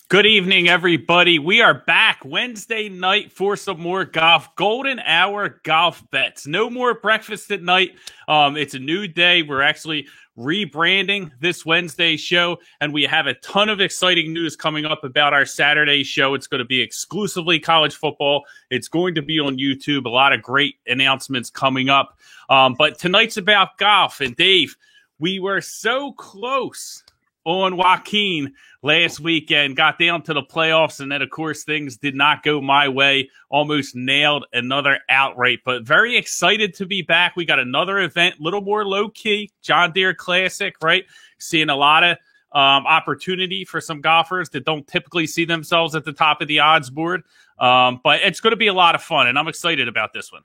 Good evening, everybody. We are back Wednesday night for some more golf. Golden hour golf bets. No more breakfast at night. It's a new day. We're actually rebranding this Wednesday show, and we have a ton of exciting news coming up about our Saturday show. It's going to be exclusively college football. It's going to be on YouTube. A lot of great announcements coming up. But tonight's about golf. And Dave, we were so close on Joaquin last weekend, got down to the playoffs, and then, of course, things did not go my way. Almost nailed another outright, but very excited to be back. We got another event, a little more low-key, John Deere Classic, right? Seeing a lot of opportunity for some golfers that don't typically see themselves at the top of the odds board, but it's going to be a lot of fun, and I'm excited about this one.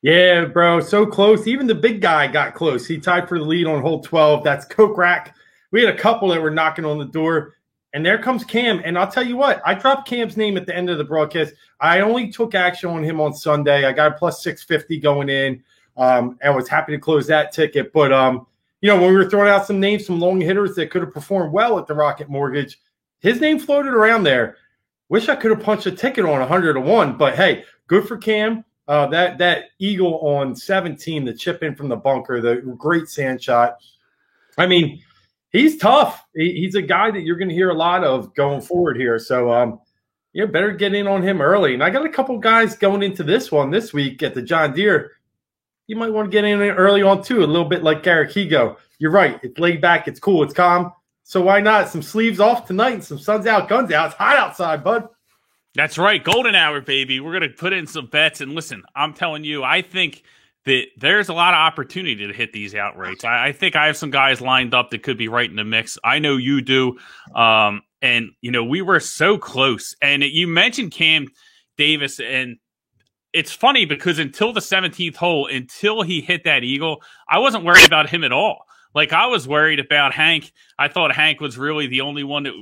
Yeah, bro, so close. Even the big guy got close. He tied for the lead on hole 12. That's Kokrak. We had a couple that were knocking on the door, and there comes Cam. And I'll tell you what, I dropped Cam's name at the end of the broadcast. I only took action on him on Sunday. I got a plus 650 going in, and was happy to close that ticket. But, when we were throwing out some names, some long hitters that could have performed well at the Rocket Mortgage, his name floated around there. Wish I could have punched a ticket on 100-1, but hey, good for Cam. That eagle on 17, the chip in from the bunker, the great sand shot. I mean, he's tough. He's a guy that you're going to hear a lot of going forward here. So, better get in on him early. And I got a couple guys going into this one this week at the John Deere. You might want to get in early on, too, a little bit like Garrick Higo. You're right. It's laid back. It's cool. It's calm. So why not? Some sleeves off tonight and some sun's out, guns out. It's hot outside, bud. That's right. Golden hour, baby. We're going to put in some bets. And listen, I'm telling you, I think that there's a lot of opportunity to hit these outrights. I think I have some guys lined up that could be right in the mix. I know you do. We were so close. And you mentioned Cam Davis, and it's funny because until the 17th hole, until he hit that eagle, I wasn't worried about him at all. Like, I was worried about Hank. I thought Hank was really the only one that,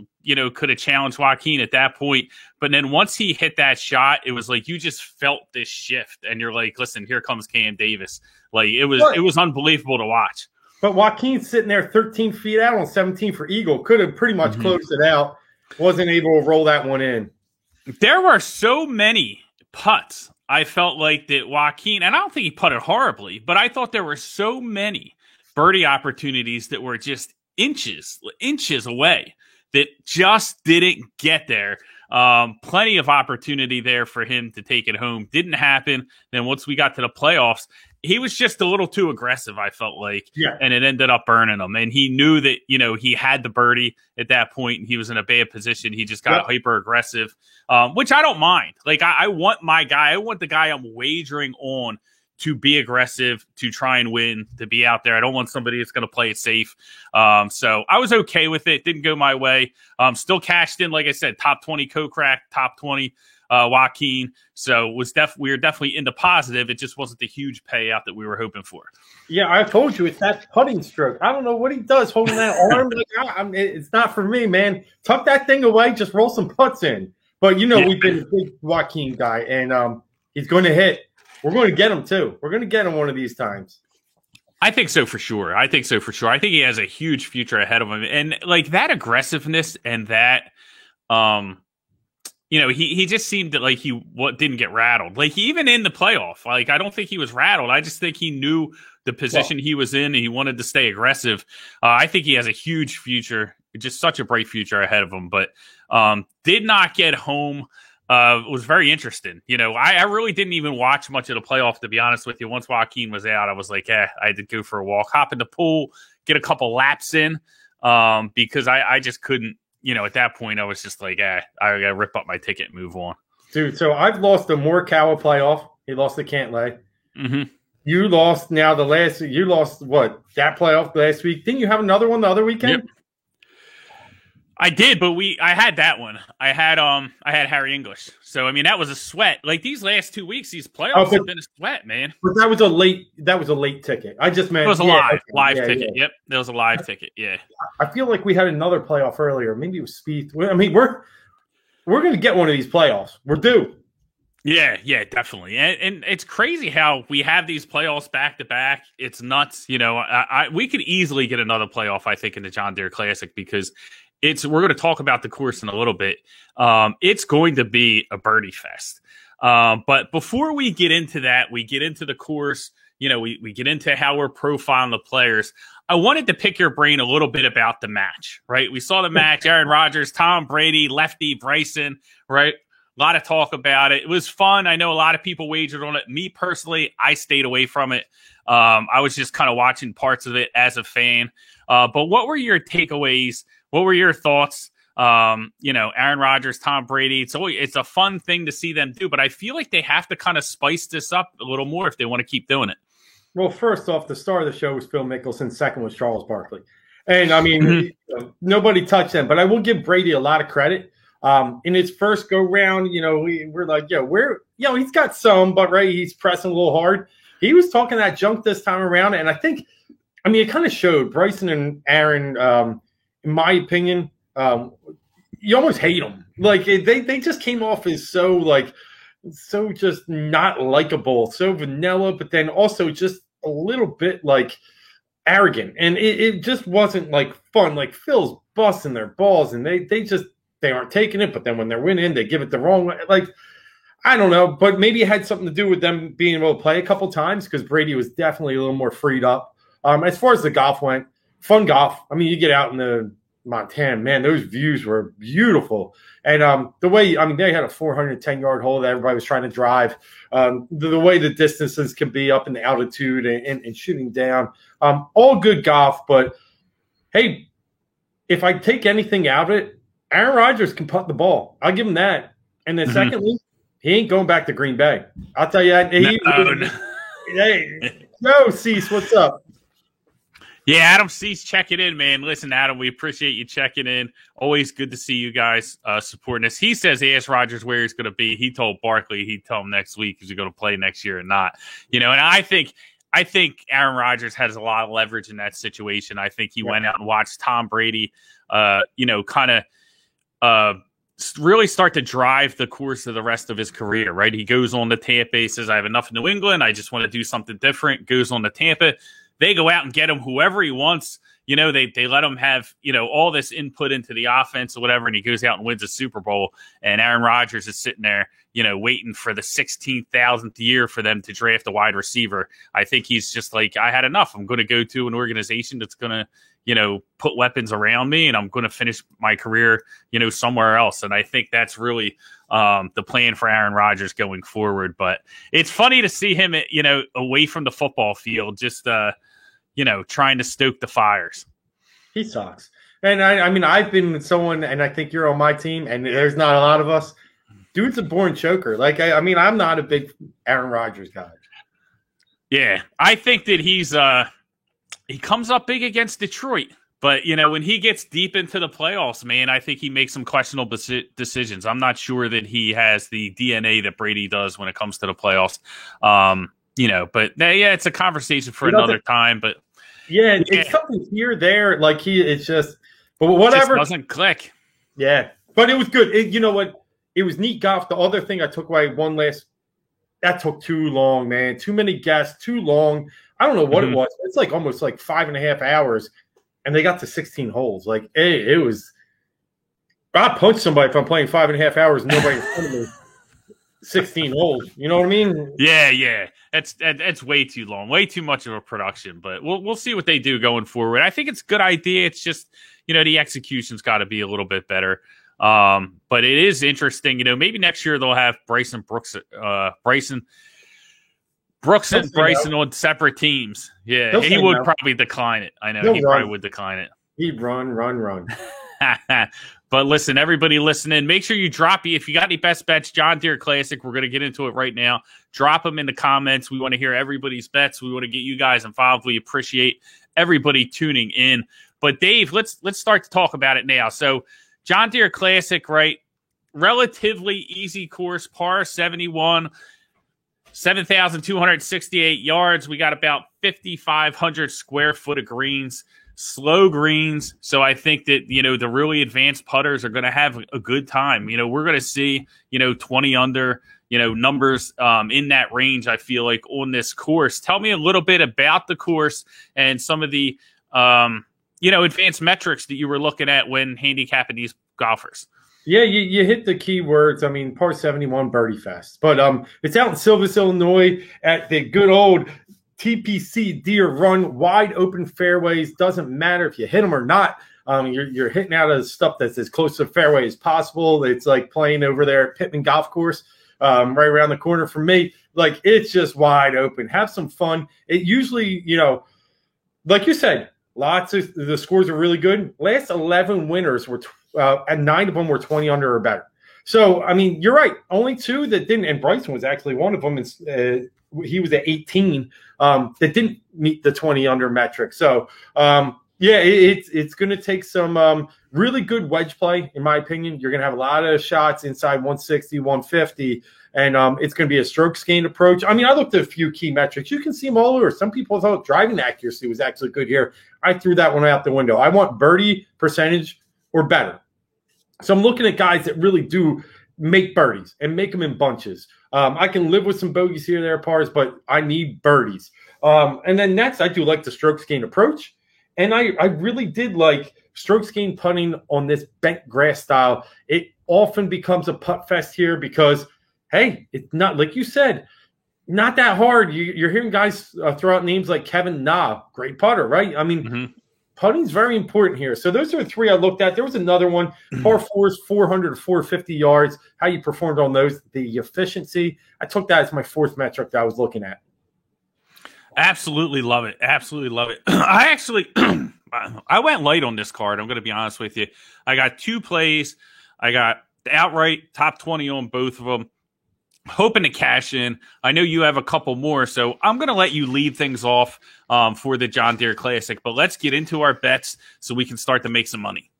could have challenged Joaquin at that point. But then once he hit that shot, it was like you just felt this shift. And you're like, listen, here comes Cam Davis. Like, it was unbelievable to watch. But Joaquin's sitting there 13 feet out on 17 for eagle. Could have pretty much closed it out. Wasn't able to roll that one in. There were so many putts, I felt like, that Joaquin, and I don't think he putted horribly, but I thought there were so many birdie opportunities that were just inches away that just didn't get there. Plenty of opportunity there for him to take it home. Didn't happen. Then once we got to the playoffs, he was just a little too aggressive, I felt like. Yeah. And it ended up burning him. And he knew that, he had the birdie at that point and he was in a bad position. He just got hyper aggressive, which I don't mind. Like, I want my guy. I want the guy I'm wagering on to be aggressive, to try and win, to be out there. I don't want somebody that's going to play it safe. So I was okay with it. Didn't go my way. Still cashed in, like I said, top 20 Kokrak, top 20 Joaquin. So we were definitely into positive. It just wasn't the huge payout that we were hoping for. Yeah, I told you, it's that putting stroke. I don't know what he does holding that arm. It's not for me, man. Tuck that thing away. Just roll some putts in. But, we've been a big Joaquin guy, and he's going to hit. We're going to get him, too. We're going to get him one of these times. I think so for sure. I think he has a huge future ahead of him. And, like, that aggressiveness and that, he just seemed that, like, he didn't get rattled. Like, even in the playoff, like, I don't think he was rattled. I just think he knew the position he was in and he wanted to stay aggressive. I think he has a huge future, just such a bright future ahead of him. But did not get home. It was very interesting. I really didn't even watch much of the playoff, to be honest with you. Once Joaquin was out, I was like, I had to go for a walk, hop in the pool, get a couple laps in, because I just couldn't, at that point, I was just like, I got to rip up my ticket and move on. Dude, so I've lost the Morikawa playoff. He lost the Cantlay. Mm-hmm. You lost what, that playoff last week? Didn't you have another one the other weekend? Yep. I did, but I had that one. I had Harry English. So I mean that was a sweat. Like these last 2 weeks, these playoffs have been a sweat, man. But that was a late ticket. I just meant it was a live ticket. Yeah. Yep, there was a live ticket. Yeah. I feel like we had another playoff earlier. Maybe it was Spieth. I mean, we're going to get one of these playoffs. We're due. Yeah, definitely. And it's crazy how we have these playoffs back to back. It's nuts. We could easily get another playoff, I think, in the John Deere Classic because we're going to talk about the course in a little bit. It's going to be a birdie fest. But before we get into that, we get into the course, we get into how we're profiling the players. I wanted to pick your brain a little bit about the match, right? We saw the match, Aaron Rodgers, Tom Brady, lefty Bryson, right? A lot of talk about it. It was fun. I know a lot of people wagered on it. Me personally, I stayed away from it. I was just kind of watching parts of it as a fan. But what were your takeaways? What were your thoughts? Aaron Rodgers, Tom Brady. It's a fun thing to see them do, but I feel like they have to kind of spice this up a little more if they want to keep doing it. Well, first off, the star of the show was Phil Mickelson. Second was Charles Barkley. And, I mean, nobody touched them. But I will give Brady a lot of credit. In his first go-round, we're like, he's got some, but, right, he's pressing a little hard. He was talking that junk this time around. And I think, it kind of showed Bryson and Aaron, in my opinion, you almost hate them. Like, they just came off as so just not likable, so vanilla, but then also just a little bit arrogant, and it just wasn't fun. Like Phil's busting their balls, and they aren't taking it, but then when they're winning, they give it the wrong way. I don't know, but maybe it had something to do with them being able to play a couple times because Brady was definitely a little more freed up. As far as the golf went, fun golf. You get out in the Montana, man, those views were beautiful. And the way, they had a 410-yard hole that everybody was trying to drive. The way the distances can be up in the altitude and shooting down. All good golf, but hey, if I take anything out of it, Aaron Rodgers can putt the ball. I'll give him that. And then secondly, he ain't going back to Green Bay. I'll tell you that. Hey, yo, Cease, what's up? Yeah, Adam Cease checking in, man. Listen, Adam, we appreciate you checking in. Always good to see you guys supporting us. He says he asked Rodgers where he's going to be. He told Barkley he'd tell him next week if he's going to play next year or not. And I think Aaron Rodgers has a lot of leverage in that situation. I think he went out and watched Tom Brady, really start to drive the course of the rest of his career, right? He goes on to Tampa. He says, I have enough in New England. I just want to do something different. Goes on to Tampa. They go out and get him whoever he wants. They let him have, all this input into the offense or whatever, and he goes out and wins a Super Bowl. And Aaron Rodgers is sitting there, waiting for the 16,000th year for them to draft a wide receiver. I think he's just like, I had enough. I'm going to go to an organization that's going to, put weapons around me, and I'm going to finish my career, somewhere else. And I think that's really the plan for Aaron Rodgers going forward. But it's funny to see him, away from the football field, just, trying to stoke the fires. He sucks. And I've been with someone, and I think you're on my team, and there's not a lot of us. Dude's a born choker. I'm not a big Aaron Rodgers guy. Yeah, I think that he comes up big against Detroit. But, when he gets deep into the playoffs, man, I think he makes some questionable decisions. I'm not sure that he has the DNA that Brady does when it comes to the playoffs. But it's a conversation for another time. But it's something here, there. It's just, but whatever. It just doesn't click. Yeah, but it was good. You know what? It was neat golf. The other thing I took away, that took too long, man. Too many guests, too long. I don't know what it was. It's almost 5.5 hours. And they got to 16 holes. It was. I punch somebody if I'm playing 5.5 hours and nobody in front of me. 16 holes. You know what I mean? Yeah. That's way too long. Way too much of a production. But we'll see what they do going forward. I think it's a good idea. It's just the execution's got to be a little bit better. But it is interesting. Maybe next year they'll have Bryson and Bryson on separate teams. Yeah, he would probably decline it. I know he probably would decline it. He'd run. But listen, everybody listening, make sure you drop if you got any best bets, John Deere Classic. We're going to get into it right now. Drop them in the comments. We want to hear everybody's bets. We want to get you guys involved. We appreciate everybody tuning in. But Dave, let's start to talk about it now. So John Deere Classic, right? Relatively easy course, par 71. 7,268 yards. We got about 5,500 square foot of greens, slow greens. So I think that, the really advanced putters are going to have a good time. We're going to see, 20 under, numbers in that range, I feel like, on this course. Tell me a little bit about the course and some of the, advanced metrics that you were looking at when handicapping these golfers. Yeah, you hit the key words. I mean, par 71 Birdie Fest. But it's out in Silvis, Illinois at the good old TPC Deer Run. Wide open fairways. Doesn't matter if you hit them or not. You're hitting out of stuff that's as close to the fairway as possible. It's like playing over there at Pittman Golf Course, right around the corner from me. Like, it's just wide open. Have some fun. It usually, like you said, lots of the scores are really good. Last 11 winners were and 9 of them were 20 under or better. So, I mean, you're right. Only 2 that didn't, and Bryson was actually one of them. He was at 18 that didn't meet the 20 under metric. So, it's going to take some really good wedge play, in my opinion. You're going to have a lot of shots inside 160, 150, and it's going to be a strokes gained approach. I mean, I looked at a few key metrics. You can see them all over. Some people thought driving accuracy was actually good here. I threw that one out the window. I want birdie percentage or better. So I'm looking at guys that really do make birdies and make them in bunches. I can live with some bogeys here, there, pars, but I need birdies. And then next, I do like the strokes gained approach. And I really did like strokes gained putting on this bent grass style. It often becomes a putt fest here because, hey, it's not, like you said, not that hard. You're hearing guys throw out names like Kevin Na, great putter, right? I mean, putting's very important here. So those are the 3 I looked at. There was another one, par 4s, 400 to 450 yards, how you performed on those, the efficiency. I took that as my 4th metric that I was looking at. Absolutely love it. Absolutely love it. I went light on this card. I'm going to be honest with you. I got 2 plays. I got the outright top 20 on both of them. Hoping to cash in. I know you have a couple more, so I'm going to let you lead things off for the John Deere Classic. But let's get into our bets so we can start to make some money.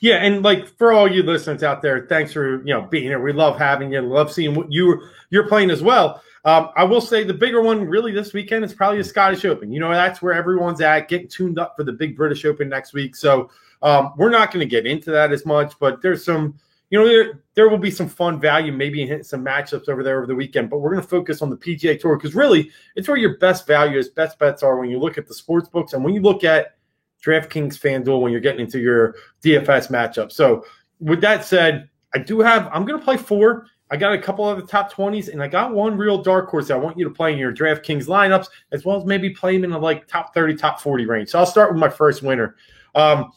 Yeah, and like for all you listeners out there, thanks for being here. We love having you. Love seeing what you're playing as well. I will say the bigger one really this weekend is probably the Scottish Open. That's where everyone's at, getting tuned up for the big British Open next week. So we're not going to get into that as much, but there's some. There will be some fun value maybe in hitting some matchups over there over the weekend, but we're going to focus on the PGA Tour because really it's where your best value is, best bets are when you look at the sports books and when you look at DraftKings, FanDuel, when you're getting into your DFS matchup. So with that said, I'm going to play 4. I got a couple of the top 20s, and I got one real dark horse that I want you to play in your DraftKings lineups, as well as maybe play him in the top 30, top 40 range. So I'll start with my first winner. I'm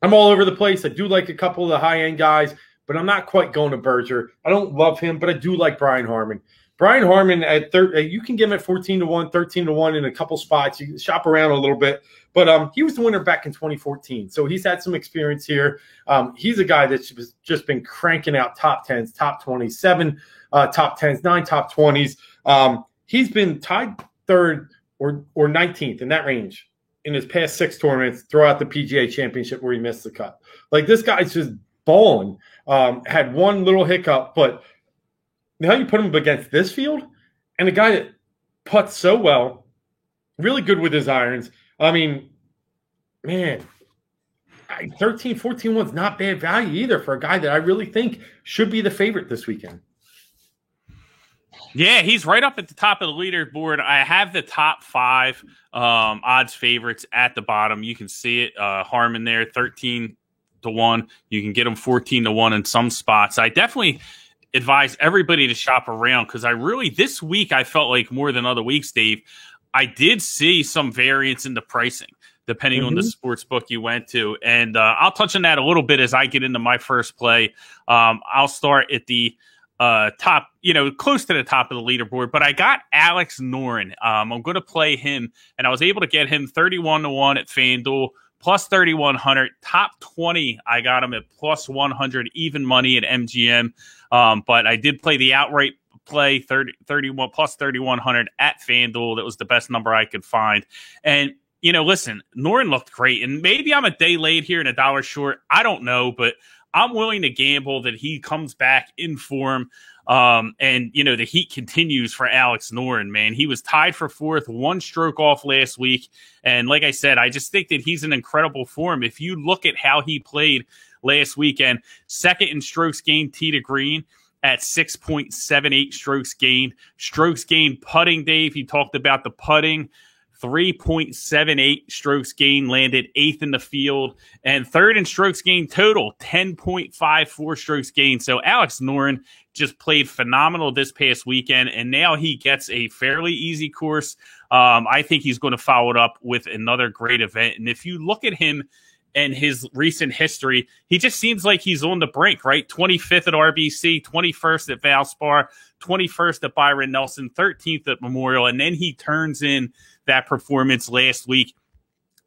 all over the place. I do like a couple of the high-end guys, but I'm not quite going to Berger. I don't love him, but I do like Brian Harman. Brian Harman at you can get him at 14-1, 13-1 in a couple spots. You can shop around a little bit, but he was the winner back in 2014, so he's had some experience here. He's a guy that's just been cranking out top 10s, top 20s, 7 top 10s, 9 top 20s. He's been tied 3rd or 19th in that range in his past 6 tournaments throughout the PGA Championship where he missed the cut. Like, this guy's just balling. Had one little hiccup, but now you put him against this field and a guy that putts so well, really good with his irons. I mean, man, 13, 14-1's not bad value either for a guy that I really think should be the favorite this weekend. Yeah, he's right up at the top of the leaderboard. I have the top 5 odds favorites at the bottom. You can see it. Harman there, 13-1. You can get him 14-1 in some spots. I definitely advise everybody to shop around because this week I felt like more than other weeks, Dave, I did see some variance in the pricing depending on the sports book you went to. And I'll touch on that a little bit as I get into my first play. I'll start at the top, close to the top of the leaderboard, but I got Alex Noren. I'm going to play him, and I was able to get him 31-1 at FanDuel, plus 3,100, top 20. I got him at plus 100, even money at MGM. But I did play the outright play 31 plus 3,100 at FanDuel. That was the best number I could find. And, listen, Noren looked great, and maybe I'm a day late here and a dollar short. I don't know, but I'm willing to gamble that he comes back in form. And, the heat continues for Alex Noren, man. He was tied for 4th, 1 stroke off last week. And like I said, I just think that he's in incredible form. If you look at how he played last weekend, 2nd in strokes gained tee to green at 6.78 strokes gained. Strokes gained putting, Dave, he talked about the putting. 3.78 strokes gained, landed 8th in the field, and 3rd in strokes gained total, 10.54 strokes gained. So Alex Noren just played phenomenal this past weekend, and now he gets a fairly easy course. I think he's going to follow it up with another great event. And if you look at him and his recent history, he just seems like he's on the brink, right? 25th at RBC, 21st at Valspar, 21st at Byron Nelson, 13th at Memorial, and then he turns in that performance last week.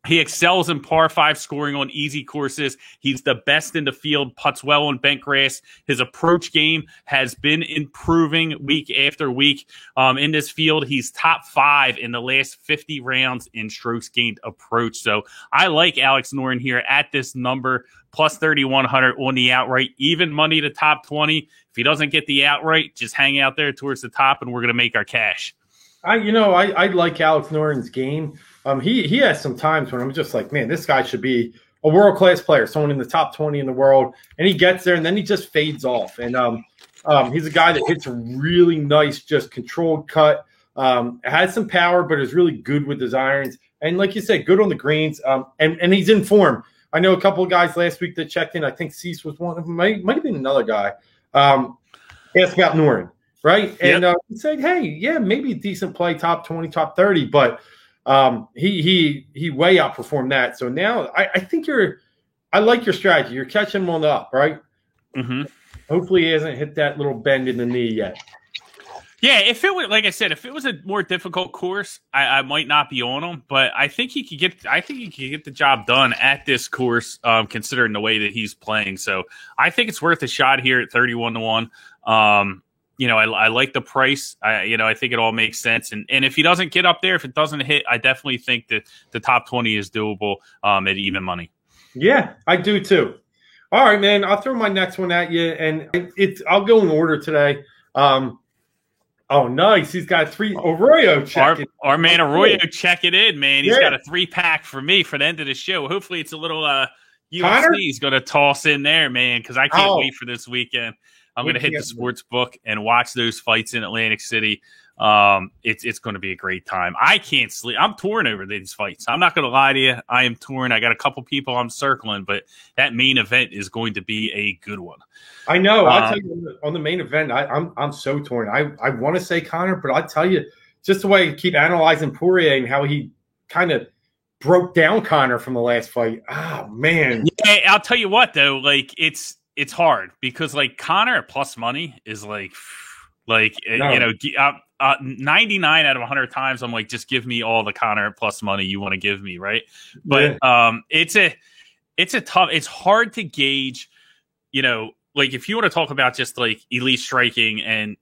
He excels in par 5 scoring on easy courses. He's the best in the field, putts well on bent grass. His approach game has been improving week after week. In this field, he's top 5 in the last 50 rounds in strokes gained approach. So I like Alex Noren here at this number, plus 3,100 on the outright, even money to top 20. If he doesn't get the outright, just hang out there towards the top, and we're going to make our cash. I like Alex Noren's game. He has some times when I'm just like, man, this guy should be a world-class player, someone in the top 20 in the world. And he gets there, and then he just fades off. And he's a guy that hits a really nice, just controlled cut. Has some power, but is really good with his irons. And like you said, good on the greens. And he's in form. I know a couple of guys last week that checked in. I think Cease was one of them. Might have been another guy. Asked about Noren. Right. And he said, hey, yeah, maybe a decent play, top 20, top 30. But he way outperformed that. So now I think I like your strategy. You're catching him on the up, right? Mm-hmm. Hopefully he hasn't hit that little bend in the knee yet. Yeah, if it was, like I said, if it was a more difficult course, I might not be on him. But I think he could get the job done at this course, considering the way that he's playing. So I think it's worth a shot here at 31-1. I like the price. I think it all makes sense. And if he doesn't get up there, if it doesn't hit, I definitely think that the top 20 is doable at even money. Yeah, I do too. All right, man. I'll throw my next one at you, and I'll go in order today. Oh, nice. He's got 3 Arroyo check. Our man Arroyo check it in, man. He's got a 3-pack for me for the end of the show. Hopefully it's a little UFC he's going to toss in there, man, because I can't wait for this weekend. I'm going to hit the sports book and watch those fights in Atlantic City. It's going to be a great time. I can't sleep. I'm torn over these fights. I'm not going to lie to you. I am torn. I got a couple people I'm circling, but that main event is going to be a good one. I know. I'll tell you, on the main event, I'm so torn. I want to say Conor, but I'll tell you, just the way you keep analyzing Poirier and how he kind of broke down Conor from the last fight. Oh, man. Yeah, I'll tell you what, though. Like, it's hard because like Conor at plus money is like 99 out of 100 times I'm like, just give me all the Conor at plus money you want to give me, right? But it's hard to gauge, like if you want to talk about just like elite striking and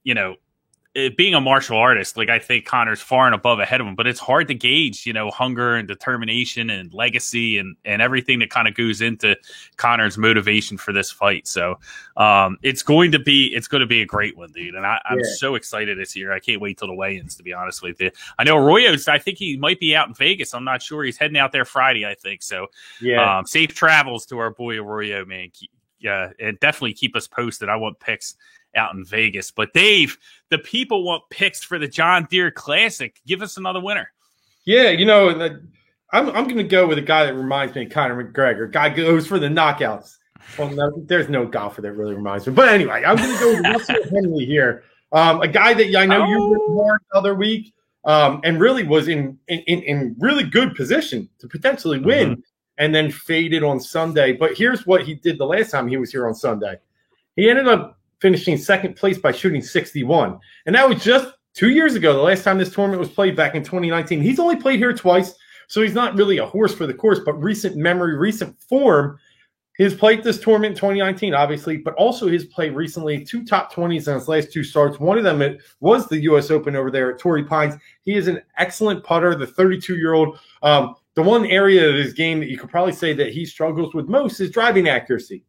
it being a martial artist, like I think Conor's far and above ahead of him, but it's hard to gauge, hunger and determination and legacy and everything that kind of goes into Conor's motivation for this fight. So it's going to be a great one, dude. And I'm so excited this year. I can't wait till the weigh-ins, to be honest with you. I know Arroyo's, I think he might be out in Vegas. I'm not sure. He's heading out there Friday, I think. So safe travels to our boy Arroyo, man. And definitely keep us posted. I want picks out in Vegas. But Dave, the people want picks for the John Deere Classic. Give us another winner. Yeah, I'm going to go with a guy that reminds me of Conor McGregor. Guy goes for the knockouts. Well, no, there's no golfer that really reminds me. But anyway, I'm going to go with Russell Henley here. A guy that I know you were hard the other week and really was in really good position to potentially win and then faded on Sunday. But here's what he did the last time he was here on Sunday. He ended up finishing second place by shooting 61. And that was just 2 years ago, the last time this tournament was played back in 2019. He's only played here twice, so he's not really a horse for the course, but recent memory, recent form. He's played this tournament in 2019, obviously, but also his play recently, 2 top 20s in his last 2 starts. One of them was the U.S. Open over there at Torrey Pines. He is an excellent putter, the 32-year-old. The one area of his game that you could probably say that he struggles with most is driving accuracy.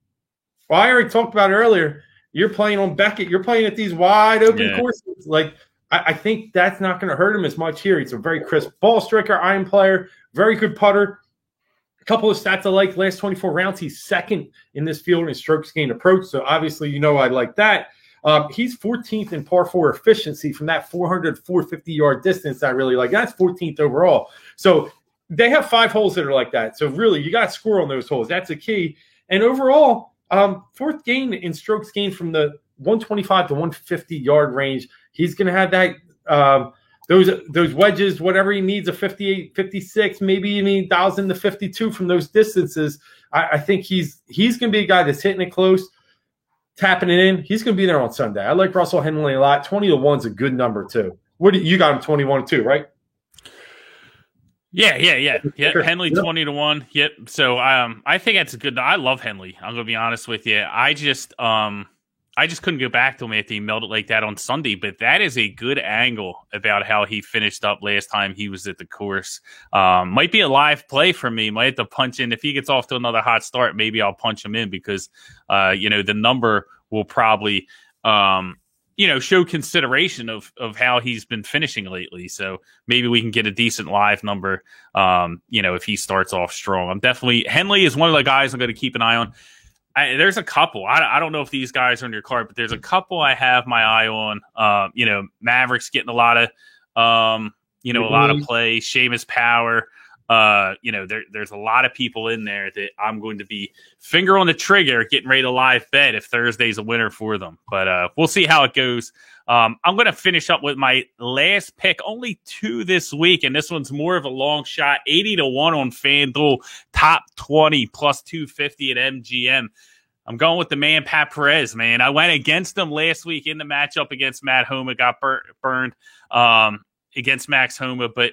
Well, I already talked about it earlier. You're playing on Beckett. You're playing at these wide open courses. Like, I think that's not going to hurt him as much here. He's a very crisp ball striker, iron player, very good putter. A couple of stats I like. Last 24 rounds, he's second in this field in strokes gained approach. So obviously, I like that. He's 14th in par 4 efficiency from that 400, 450-yard distance. I really like. That's 14th overall. So they have 5 holes that are like that. So really, you got to score on those holes. That's a key. And overall, 4th gain in strokes gained from the 125 to 150-yard range. He's going to have that those wedges, whatever he needs, a 58, 56, maybe even he dials in the 52 from those distances. I think he's going to be a guy that's hitting it close, tapping it in. He's going to be there on Sunday. I like Russell Henley a lot. 20 to 1's a good number too. You got him 21 too, right? Yeah. Henley 20 to 1. Yep. So I think that's a good. I love Henley. I'm gonna be honest with you. I just couldn't go back to him after he melted like that on Sunday. But that is a good angle about how he finished up last time he was at the course. Might be a live play for me. Might have to punch in if he gets off to another hot start. Maybe I'll punch him in because the number will probably show consideration of how he's been finishing lately. So maybe we can get a decent live number, if he starts off strong. Henley is one of the guys I'm going to keep an eye on. There's a couple. I don't know if these guys are on your card, but there's a couple I have my eye on. Mavericks getting a lot of, a lot of play. Seamus Power. There's a lot of people in there that I'm going to be finger on the trigger, getting ready to live bet if Thursday's a winner for them. But we'll see how it goes. I'm going to finish up with my last pick, only 2 this week, and this one's more of a long shot. 80 to 1 on FanDuel, top 20 plus 250 at MGM. I'm going with the man, Pat Perez, man. I went against him last week in the matchup against Matt Homa, got burned against Max Homa, but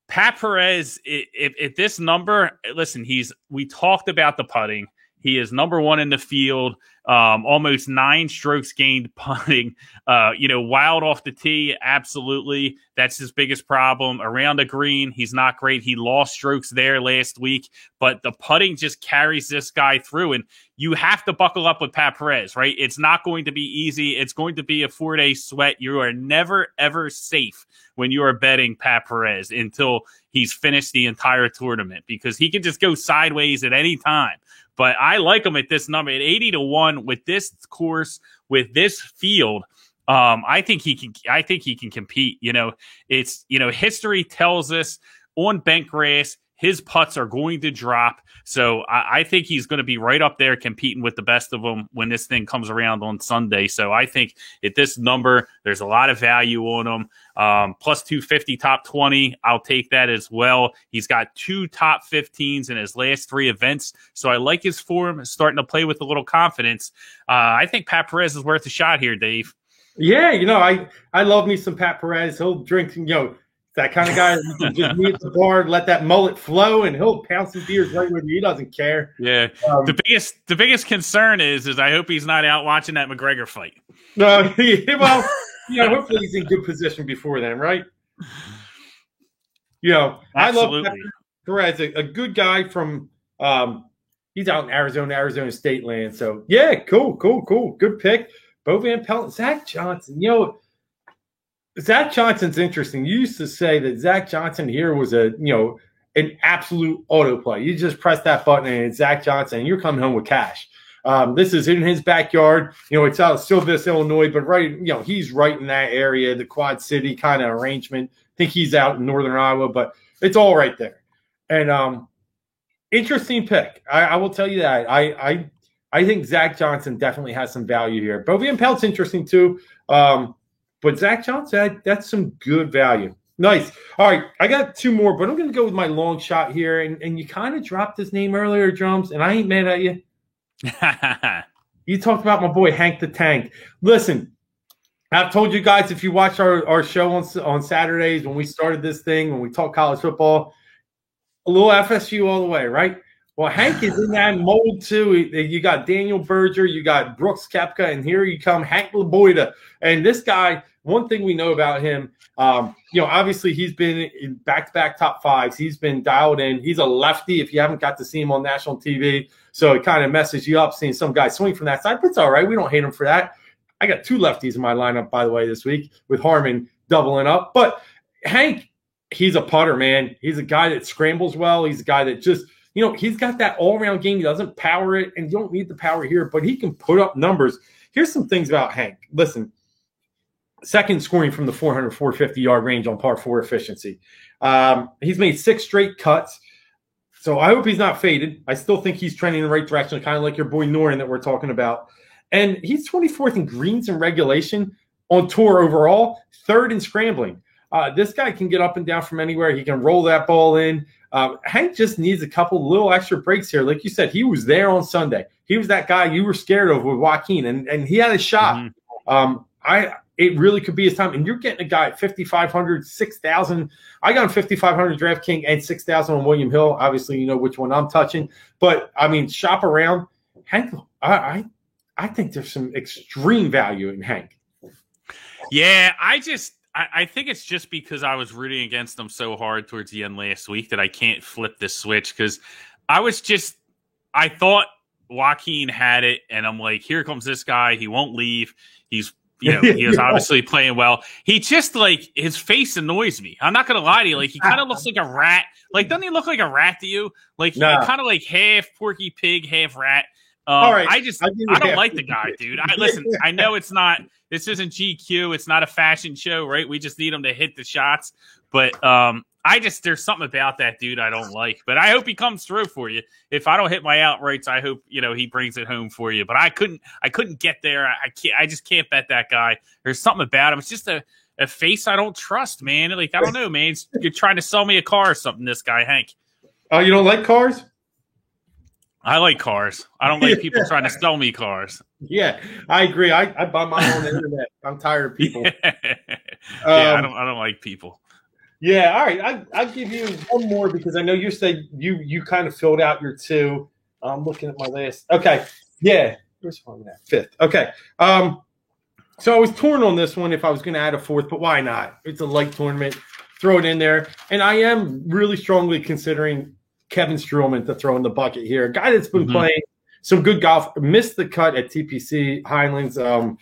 Pat Perez, if this number, listen, we talked about the putting. He is number 1 in the field, almost 9 strokes gained putting. Wild off the tee, absolutely. That's his biggest problem. Around the green, he's not great. He lost strokes there last week, but the putting just carries this guy through. And you have to buckle up with Pat Perez, right? It's not going to be easy. It's going to be a 4-day sweat. You are never, ever safe when you are betting Pat Perez until he's finished the entire tournament, because he can just go sideways at any time. But I like him at this number at 80 to 1 with this course, with this field. I think he can compete. History tells us on bent grass, his putts are going to drop. So I think he's going to be right up there competing with the best of them when this thing comes around on Sunday. So I think at this number, there's a lot of value on him. Plus 250, top 20. I'll take that as well. He's got 2 top 15s in his last 3 events. So I like his form, starting to play with a little confidence. I think Pat Perez is worth a shot here, Dave. Yeah, I love me some Pat Perez. He'll drink, that kind of guy who can just meet the bar, let that mullet flow, and he'll pound some beers right with you. He doesn't care. Yeah. The biggest concern is I hope he's not out watching that McGregor fight. No, hopefully he's in good position before then, right? I love Pat Perez, a good guy from he's out in Arizona State land. So yeah, cool. Good pick. Bo Van Pelt, Zach Johnson. Zach Johnson's interesting. You used to say that Zach Johnson here was an absolute autoplay. You just press that button and it's Zach Johnson, and you're coming home with cash. This is in his backyard. It's out of Sylvis, Illinois, but he's right in that area, the Quad City kind of arrangement. I think he's out in northern Iowa, but it's all right there. And interesting pick. I will tell you that. I think Zach Johnson definitely has some value here. Bo Van Pelt's interesting too. But Zach Johnson, that's some good value. Nice. All right, I got 2 more, but I'm going to go with my long shot here. And you kind of dropped his name earlier, Drums, and I ain't mad at you. You talked about my boy Hank the Tank. Listen, I've told you guys, if you watch our show on Saturdays when we started this thing, when we talk college football, a little FSU all the way, right? Well, Hank is in that mold too. You got Daniel Berger, you got Brooks Koepka, and here you come Hank LaBoida. And this guy, one thing we know about him, obviously he's been in back-to-back top 5s. He's been dialed in. He's a lefty if you haven't got to see him on national TV. So it kind of messes you up seeing some guy swing from that side. But it's all right. We don't hate him for that. I got 2 lefties in my lineup, by the way, this week with Harman doubling up. But Hank, he's a putter, man. He's a guy that scrambles well. He's a guy that just – he's got that all-around game. He doesn't power it, and you don't need the power here, but he can put up numbers. Here's some things about Hank. Listen, second scoring from the 400, 450-yard range on par 4 efficiency. He's made 6 straight cuts. So I hope he's not faded. I still think he's trending in the right direction, kind of like your boy Noren that we're talking about. And he's 24th in greens and regulation on tour overall, 3rd in scrambling. This guy can get up and down from anywhere. He can roll that ball in. Hank just needs a couple little extra breaks here. Like you said, he was there on Sunday. He was that guy you were scared of with Joaquin, and he had a shot. It really could be his time. And you're getting a guy at 5,500, 6,000. I got him 5,500 DraftKings and 6,000 on William Hill. Obviously, you know which one I'm touching. But, I mean, shop around. Hank, I think there's some extreme value in Hank. Yeah, I think it's just because I was rooting against them so hard towards the end last week that I can't flip this switch because I thought Joaquin had it, and I'm like, here comes this guy. He won't leave. He is obviously playing well. He just, like, his face annoys me. I'm not going to lie to you. Like, he kind of looks like a rat. Like, doesn't he look like a rat to you? Like, kind of like half Porky Pig, half rat. All right. I don't like the guy, dude. Listen, I know this isn't GQ. It's not a fashion show, right? We just need him to hit the shots. But there's something about that dude I don't like. But I hope he comes through for you. If I don't hit my outrights, I hope, he brings it home for you. But I couldn't get there. I just can't bet that guy. There's something about him. It's just a face I don't trust, man. Like, I don't know, man. You're trying to sell me a car or something, this guy, Hank. Oh, you don't like cars? I like cars. I don't like people trying to sell me cars. Yeah, I agree. I buy mine on the internet. I'm tired of people. I don't like people. Yeah, all right. I'll give you one more because I know you said you kind of filled out your 2. I'm looking at my list. Okay. Yeah. Where's one at? 5th. Okay. So I was torn on this one if I was going to add a 4th, but why not? It's a light tournament. Throw it in there. And I am really strongly considering Kevin Streelman to throw in the bucket here. A guy that's been playing some good golf, missed the cut at TPC Highlands. And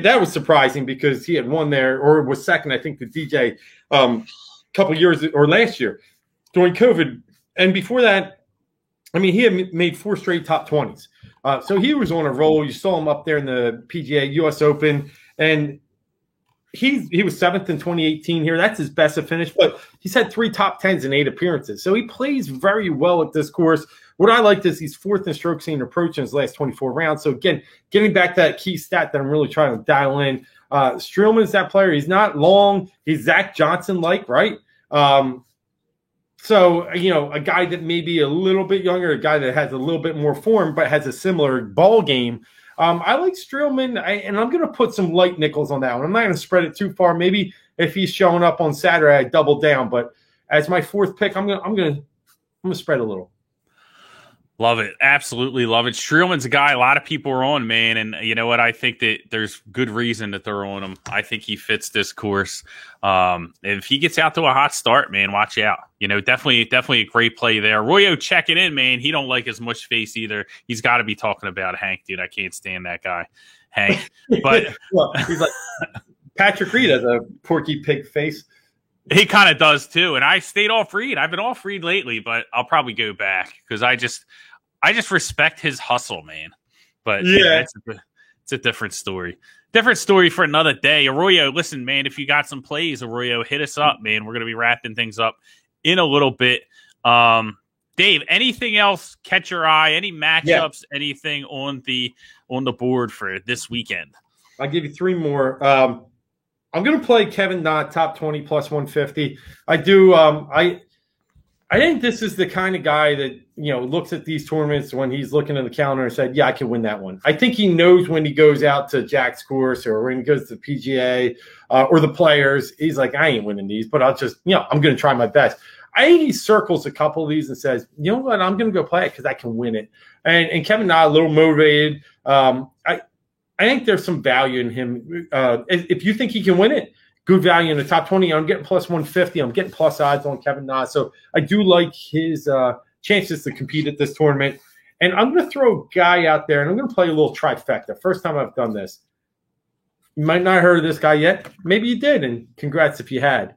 that was surprising because he had won there or was second, I think, to DJ couple years or last year during COVID. And before that, I mean, he had made 4 straight top 20s. So he was on a roll. You saw him up there in the PGA US Open, and he was 7th in 2018 here. That's his best of finish, but he's had 3 top 10s in 8 appearances. So he plays very well at this course. What I liked is he's 4th in stroke gained approach in his last 24 rounds. So again, getting back to that key stat that I'm really trying to dial in. Streelman's that player. He's not long. He's Zach Johnson-like, right? So, a guy that may be a little bit younger, a guy that has a little bit more form, but has a similar ball game. I like Streelman, and I'm going to put some light nickels on that one. I'm not going to spread it too far. Maybe if he's showing up on Saturday, I double down. But as my 4th pick, I'm going to spread a little. Love it. Absolutely love it. Streelman's a guy a lot of people are on, man. And you know what? I think that there's good reason that they're on him. I think he fits this course. If he gets out to a hot start, man, watch out. Definitely a great play there. Arroyo checking in, man. He don't like his mush face either. He's got to be talking about Hank, dude. I can't stand that guy, Hank. But well, he's like Patrick Reed has a Porky Pig face. He kind of does too. And I stayed off Reed. I've been off Reed lately, but I'll probably go back because I just respect his hustle, man. But yeah, it's a different story. Different story for another day. Arroyo, listen, man, if you got some plays, Arroyo, hit us up, man. We're going to be wrapping things up in a little bit. Dave, anything else catch your eye? Any matchups, anything on the board for this weekend? I'll give you 3 more. I'm going to play Kevin Na top 20 plus 150. I do. I think this is the kind of guy that, looks at these tournaments when he's looking at the calendar and said, yeah, I can win that one. I think he knows when he goes out to Jack's course or when he goes to PGA or the Players, he's like, I ain't winning these, but I'll just, I'm going to try my best. I think he circles a couple of these and says, you know what, I'm going to go play it because I can win it. And Kevin Na, a little motivated. I think there's some value in him. If you think he can win it, good value in the top 20. I'm getting plus 150. I'm getting plus odds on Kevin Na. So I do like his chances to compete at this tournament. And I'm going to throw a guy out there, and I'm going to play a little trifecta. First time I've done this. You might not have heard of this guy yet. Maybe you did, and congrats if you had.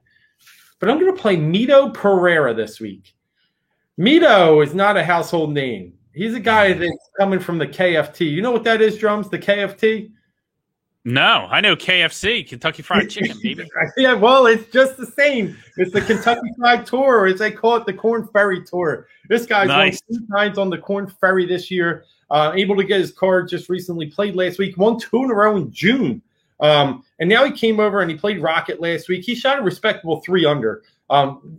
But I'm going to play Mito Pereira this week. Mito is not a household name. He's a guy that's coming from the KFT. You know what that is, Drums? The KFT? No, I know KFC, Kentucky Fried Chicken, baby. Yeah, well, it's just the same. It's the Kentucky Fried Tour, or as they call it, the Corn Ferry Tour. This guy's won 2 times on the Corn Ferry this year. Able to get his card just recently. Played last week. Won 2 in a row in June. And now he came over and he played Rocket last week. He shot a respectable 3 under.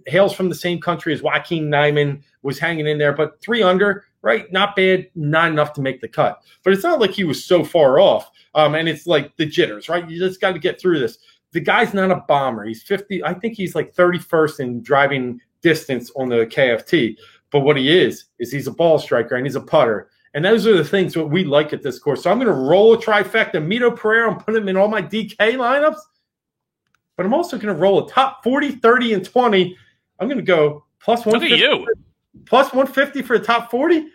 Hails from the same country as Joaquin Nyman, was hanging in there, but 3 under, right? Not bad, not enough to make the cut. But it's not like he was so far off. And it's like the jitters, right? You just got to get through this. The guy's not a bomber. He's 50. I think he's like 31st in driving distance on the KFT. But what he is he's a ball striker and he's a putter. And those are the things that we like at this course. So I'm going to roll a trifecta. Mito Pereira, and put him in all my DK lineups. But I'm also going to roll a top 40, 30, and 20. I'm going to go plus 150. Look at you. Plus 150 for the top 40.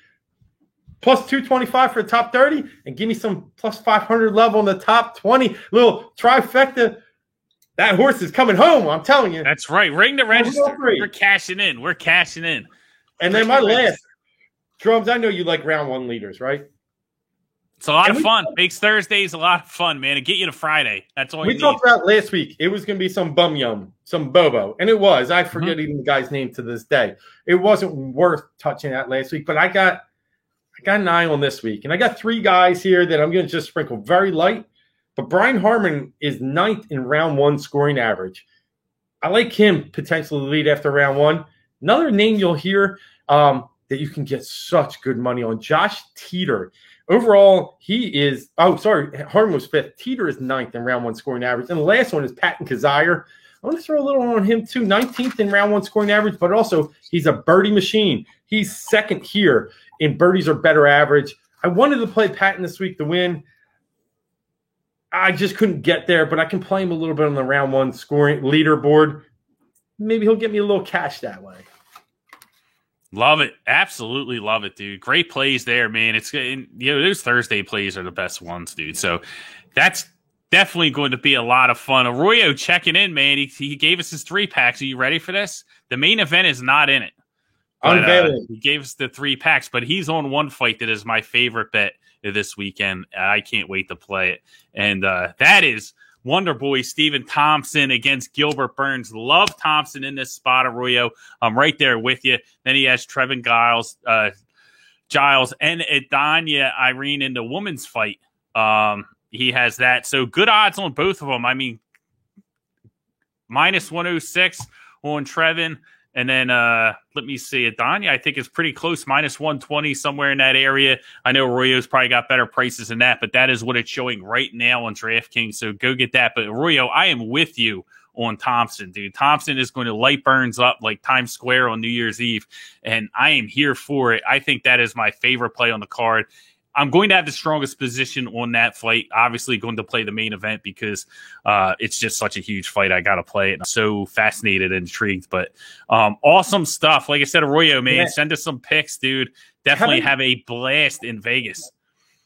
Plus 225 for the top 30, and give me some plus 500 level in the top 20. Little trifecta. That horse is coming home, I'm telling you. That's right. Ring the register. We're cashing in. We're cashing in. And then my last, Drums, I know you like round 1 leaders, right? It's a lot of fun. Makes Thursdays a lot of fun, man. And get you to Friday. That's all you need. We talked about last week. It was going to be some bum yum, some Bobo. And it was. I forget even the guy's name to this day. It wasn't worth touching that last week, but I got an eye on this week. And I got 3 guys here that I'm going to just sprinkle very light. But Brian Harman is 9th in round 1 scoring average. I like him potentially to lead after round 1. Another name you'll hear that you can get such good money on, Josh Teeter. Overall, he is – Harman was 5th. Teeter is 9th in round 1 scoring average. And the last one is Patton Kazire. I want to throw a little on him too. 19th in round 1 scoring average, but also he's a birdie machine. He's 2nd here in birdies or better average. I wanted to play Patton this week to win. I just couldn't get there, but I can play him a little bit on the round 1 scoring leaderboard. Maybe he'll get me a little cash that way. Love it. Absolutely love it, dude. Great plays there, man. Those Thursday plays are the best ones, dude. So that's definitely going to be a lot of fun. Arroyo checking in, man. He gave us his 3-packs. Are you ready for this? The main event is not in it. But, he gave us the 3-packs, but he's on one fight that is my favorite bet this weekend. I can't wait to play it. And that is Wonder Boy Stephen Thompson against Gilbert Burns. Love Thompson in this spot, Arroyo. I'm right there with you. Then he has Trevin Giles and Adanya Irene in the women's fight. He has that. So good odds on both of them. I mean, minus 106 on Trevin. And then let me see. Adanya, I think, is pretty close, minus 120, somewhere in that area. I know Arroyo's probably got better prices than that, but that is what it's showing right now on DraftKings. So go get that. But Arroyo, I am with you on Thompson, dude. Thompson is going to light Burns up like Times Square on New Year's Eve, and I am here for it. I think that is my favorite play on the card. I'm going to have the strongest position on that fight. Obviously, going to play the main event because it's just such a huge fight. I got to play it. I'm so fascinated and intrigued. But awesome stuff. Like I said, Arroyo, man, send us some picks, dude. Definitely have a blast in Vegas.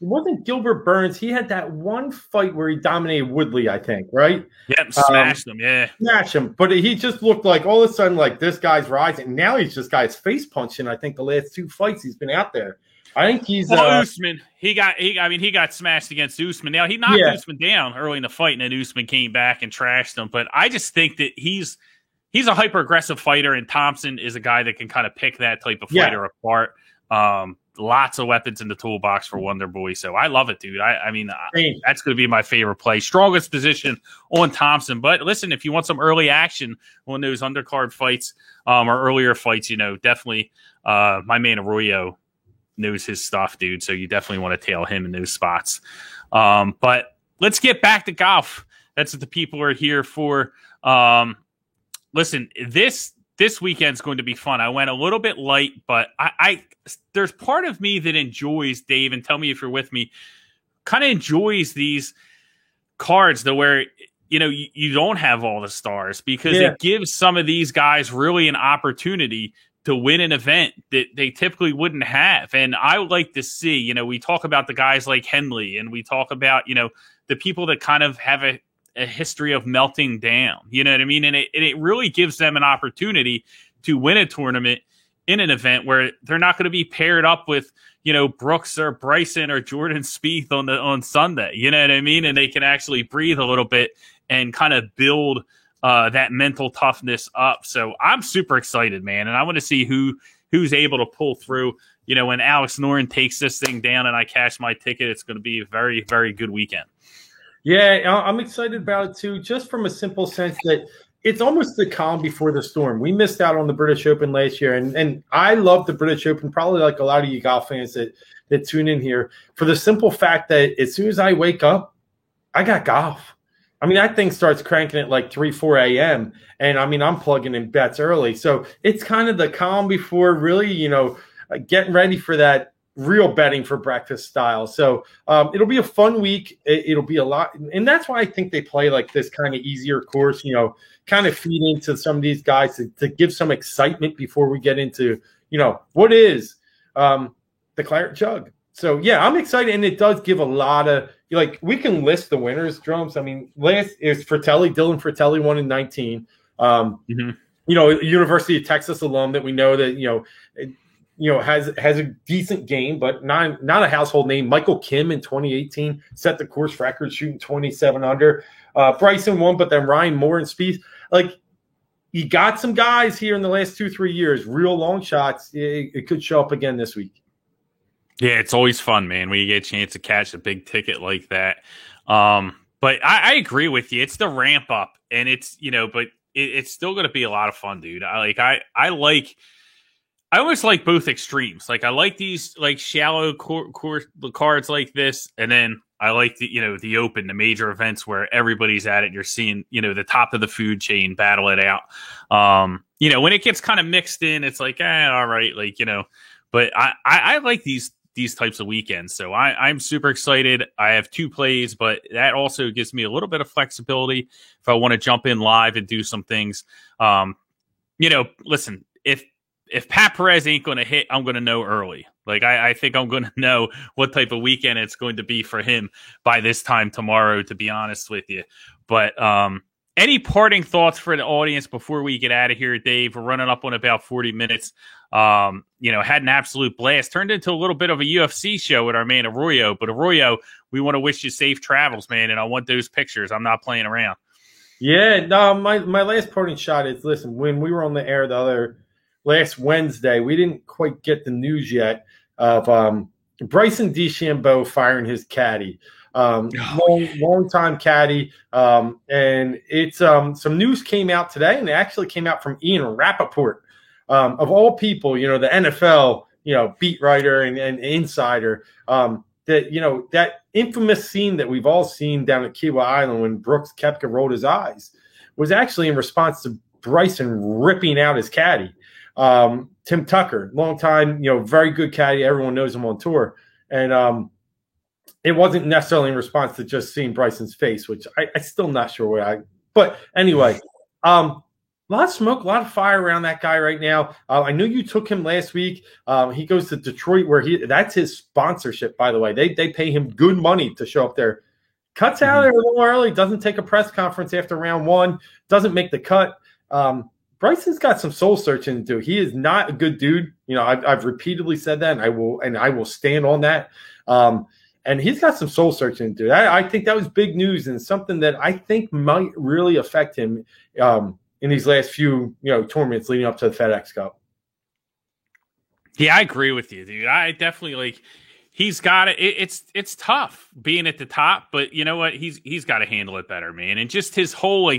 It wasn't Gilbert Burns. He had that one fight where he dominated Woodley, I think, right? Yep, smashed him, yeah. Smashed him. But he just looked like all of a sudden, like, this guy's rising. Now he's just got his face punching, I think, the last 2 fights he's been out there. I think he's Usman. He got smashed against Usman. Now he knocked Usman down early in the fight, and then Usman came back and trashed him. But I just think that he's a hyper aggressive fighter, and Thompson is a guy that can kind of pick that type of fighter apart. Lots of weapons in the toolbox for Wonder Boy, so I love it, dude. I mean, that's going to be my favorite play. Strongest position on Thompson. But listen, if you want some early action on those undercard fights or earlier fights, definitely my man Arroyo knows his stuff, dude. So you definitely want to tail him in those spots. But let's get back to golf. That's what the people are here for. Listen, this weekend's going to be fun. I went a little bit light, but I there's part of me that enjoys, Dave, and tell me if you're with me, kind of enjoys these cards to where you don't have all the stars, because it gives some of these guys really an opportunity to win an event that they typically wouldn't have. And I would like to see, we talk about the guys like Henley, and we talk about, the people that kind of have a history of melting down, you know what I mean? And it really gives them an opportunity to win a tournament in an event where they're not going to be paired up with, Brooks or Bryson or Jordan Spieth on Sunday. You know what I mean? And they can actually breathe a little bit and kind of build that mental toughness up. So I'm super excited, man. And I want to see who's able to pull through. When Alex Noren takes this thing down and I cash my ticket, it's going to be a very, very good weekend. Yeah, I'm excited about it too, just from a simple sense that it's almost the calm before the storm. We missed out on the British Open last year, and I love the British Open, probably like a lot of you golf fans that tune in here, for the simple fact that as soon as I wake up, I got golf. I mean, that thing starts cranking at like 3, 4 a.m., and I mean, I'm plugging in bets early. So it's kind of the calm before really, getting ready for that real betting for breakfast style. So it'll be a fun week. It'll be a lot. And that's why I think they play like this kind of easier course, kind of feed into some of these guys to give some excitement before we get into, what is the Claret Jug. So, yeah, I'm excited. And it does give a lot of, we can list the winners, Drums. I mean, last is Fratelli. Dylan Fratelli won in 19. University of Texas alum that we know that, has a decent game, but not a household name. Michael Kim in 2018 set the course record shooting 27 under. Bryson won, but then Ryan Moore and Spieth. You got some guys here in the last 2-3 years, real long shots. It could show up again this week. Yeah, it's always fun, man, when you get a chance to catch a big ticket like that. But I agree with you. It's the ramp up, and it's, but it's still going to be a lot of fun, dude. I always like both extremes. I like these shallow cards like this, and then I like the open, the major events where everybody's at it. You're seeing the top of the food chain battle it out. When it gets kind of mixed in, it's like all right, But I like these types of weekends, so I'm super excited. I have 2 plays, but that also gives me a little bit of flexibility if I want to jump in live and do some things. Listen, if Pat Perez ain't going to hit, I'm going to know early. I think I'm going to know what type of weekend it's going to be for him by this time tomorrow, to be honest with you. But any parting thoughts for the audience before we get out of here, Dave? We're running up on about 40 minutes. Had an absolute blast. Turned into a little bit of a UFC show with our man Arroyo. But Arroyo, we want to wish you safe travels, man. And I want those pictures. I'm not playing around. Yeah, no, my last parting shot is, listen, when we were on the air last Wednesday, we didn't quite get the news yet of Bryson DeChambeau firing his caddy. Long time caddy. And it's some news came out today, and it actually came out from Ian Rappaport. Of all people, the NFL, beat writer and insider, that infamous scene that we've all seen down at Kiawah Island when Brooks Koepka rolled his eyes was actually in response to Bryson ripping out his caddy. Tim Tucker, long time, very good caddy. Everyone knows him on tour. And it wasn't necessarily in response to just seeing Bryson's face, which I still not sure but anyway, a lot of smoke, a lot of fire around that guy right now. I knew you took him last week. He goes to Detroit, where that's his sponsorship, by the way. They pay him good money to show up there. Cuts out there a little early, doesn't take a press conference after round 1, doesn't make the cut. Bryson's got some soul searching to do. He is not a good dude. I've repeatedly said that, and I will stand on that. And he's got some soul searching to do. I think that was big news, and something that I think might really affect him in these last few tournaments leading up to the FedEx Cup. Yeah, I agree with you, dude. I definitely he's got it. It's tough being at the top, but you know what? He's got to handle it better, man. And just his whole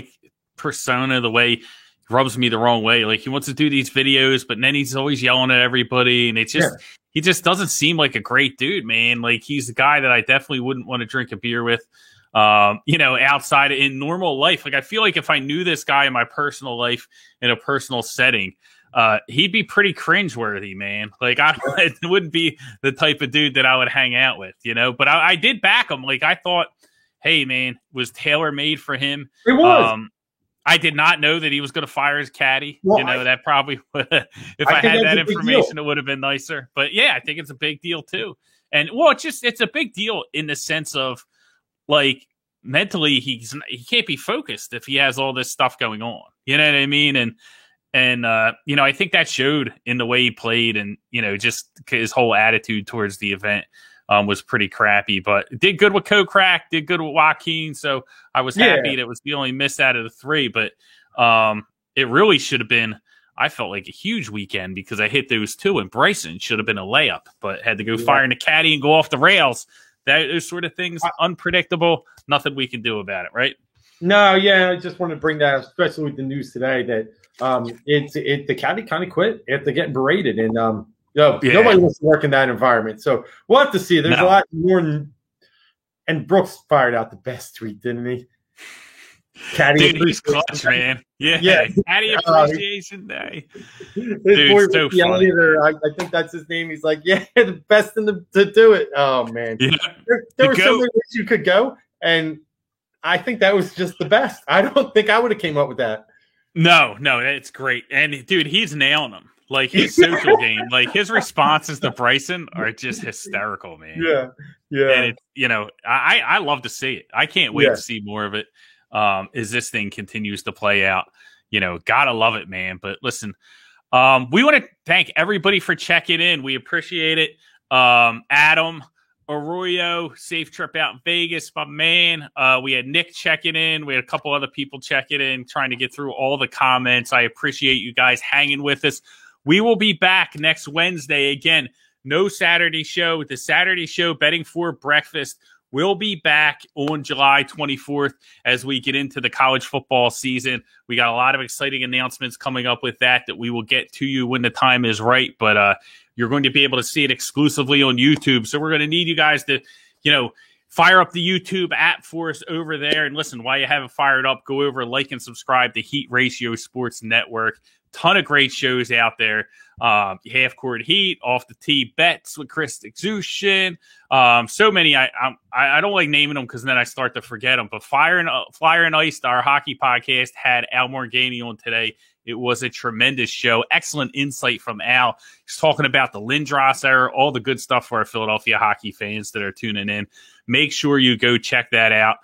persona, the way rubs me the wrong way. He wants to do these videos, but then he's always yelling at everybody, and it's just he just doesn't seem like a great dude, man. He's the guy that I definitely wouldn't want to drink a beer with. Outside in normal life. I feel like if I knew this guy in my personal life in a personal setting, he'd be pretty cringeworthy, man. It wouldn't be the type of dude that I would hang out with, but I did back him. I thought, hey man, was tailor made for him. It was. I did not know that he was going to fire his caddy. Well, that probably would, if I had that information, it would have been nicer. But yeah, I think it's a big deal too. And it's a big deal in the sense of mentally he can't be focused if he has all this stuff going on. You know what I mean? And And, I think that showed in the way he played and, just his whole attitude towards the event was pretty crappy. But did good with Kokrak, did good with Joaquin. So I was happy that it was the only miss out of the three. But it really should have been, I felt like a huge weekend because I hit those two. And Bryson should have been a layup, but had to go fire in the caddy and go off the rails. Those sort of things, unpredictable. Nothing we can do about it, right? No, yeah, I just wanted to bring that up, especially with the news today that the caddy kind of quit after getting berated, and nobody wants to work in that environment. So we'll have to see. There's a lot more. And Brooks fired out the best tweet, didn't he? Caddy, dude, he's clutch, man. Yeah. Caddy Appreciation Day. Dude, so funny. I think that's his name. He's like, the best to do it. Oh man, there were so many ways you could go, and I think that was just the best. I don't think I would have came up with that. No, it's great. And dude, he's nailing them. Like his social game, like his responses to Bryson are just hysterical, man. Yeah. And I love to see it. I can't wait to see more of it. As this thing continues to play out, gotta love it, man. But listen, we want to thank everybody for checking in. We appreciate it. Adam, Arroyo, safe trip out in Vegas, my man. We had Nick checking in. We had a couple other people checking in, trying to get through all the comments. I appreciate you guys hanging with us. We will be back next Wednesday. Again, no Saturday show. The Saturday show, Betting for Breakfast, will be back on July 24th as we get into the college football season. We got a lot of exciting announcements coming up with that we will get to you when the time is right. But you're going to be able to see it exclusively on YouTube. So we're going to need you guys to, fire up the YouTube app for us over there. And listen, while you have it fired up, go over, like, and subscribe to Heat Ratio Sports Network. Ton of great shows out there. Half Court Heat, Off the Tee Bets with Chris Exushin. So many. I don't like naming them because then I start to forget them. But Flyer and Ice, our hockey podcast, had Al Morgani on today. It was a tremendous show. Excellent insight from Al. He's talking about the Lindros era, all the good stuff for our Philadelphia hockey fans that are tuning in. Make sure you go check that out.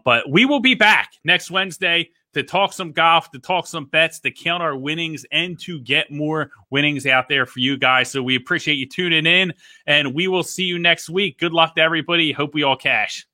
But we will be back next Wednesday to talk some golf, to talk some bets, to count our winnings, and to get more winnings out there for you guys. So we appreciate you tuning in, and we will see you next week. Good luck to everybody. Hope we all cash.